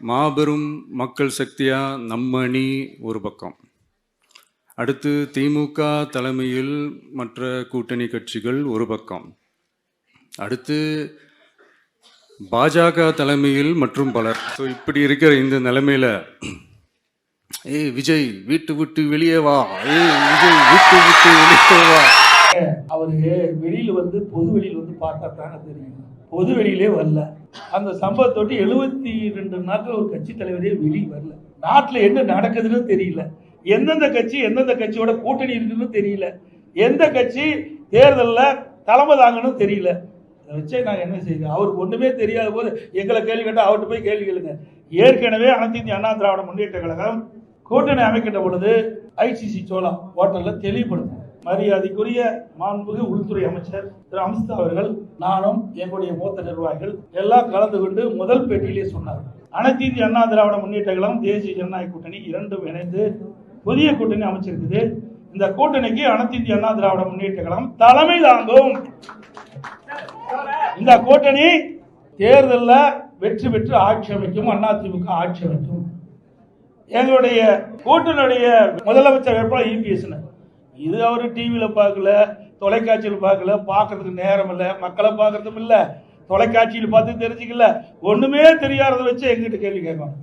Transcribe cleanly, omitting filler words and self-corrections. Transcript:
மாபெரும் மக்கள் சக்தியா நம்ம அணி ஒரு பக்கம், அடுத்து திமுக தலைமையில் மற்ற கூட்டணி கட்சிகள் ஒரு பக்கம், அடுத்து பாஜக தலைமையில் மற்றும் பலர். ஸோ இப்படி இருக்கிற இந்த நிலைமையில விஜய் வீட்டு விட்டு வெளியே வா, விஜய் வீட்டு விட்டு வெளியே வா. அவரு வெளியில பொது வெளியில பார்த்தா தானே தெரியும். பொது வெளியிலே வரல. அந்த சம்பவத்தோட்டு 72 நாட்கள் ஒரு கட்சி தலைவரே வெளியே வரல. நாட்டில் என்ன நடக்குதுன்னு தெரியல. எந்தெந்த கட்சி எந்தெந்த கட்சியோட கூட்டணி இருக்குன்னு தெரியல. எந்த கட்சி தேர்தலில் தலைமை தாங்கன்னு தெரியல. அதை வச்சே நான் என்ன செய்வேன்? அவருக்கு ஒண்ணுமே தெரியாத போது எங்களை கேள்வி கேட்டால் அவர்கிட்ட போய் கேள்வி கேளுங்க. ஏற்கனவே அனைத்து இந்திய அண்ணா திராவிட முன்னேற்ற கழகம் கூட்டணி அமைக்கின்ற பொழுது ஐசிசி சோழா ஹோட்டல்ல தெளிவுபடுத்தும். மரியாதைக்குரிய மாண்புமிகு உள்துறை அமைச்சர் திரு அமித்ஷா அவர்கள், நானும் எங்களுடைய மூத்த நிர்வாகிகள் எல்லாம் கலந்து கொண்டு முதல் பேட்டியிலே சொன்னார், அனைத்து இந்திய அண்ணா திராவிட முன்னேற்ற கழகம் தேசிய ஜனநாயக கூட்டணி இரண்டும் இணைந்து புதிய கூட்டணி அமைச்சிருக்குது. இந்த கூட்டணிக்கு அனைத்து இந்திய அண்ணா திராவிட முன்னேற்ற கழகம் தலைமை தாங்கும். இந்த கூட்டணி தேர்தலில் வெற்றி பெற்று ஆட்சி அமைக்கும். அதிமுக ஆட்சி அமைக்கும். எங்களுடைய கூட்டணியுடைய முதலமைச்சர் வேட்பாளர் இபிஎஸ். இது அவரு டிவியில பார்க்கல, தொலைக்காட்சியில் பார்க்கல, பார்க்கறதுக்கு நேரம் இல்லை, மக்களை பார்க்கறதும் இல்லை, தொலைக்காட்சியில் பார்த்து தெரிஞ்சுக்கல, ஒண்ணுமே தெரியாததை வச்சு எங்கிட்ட கேள்வி கேட்கணும்.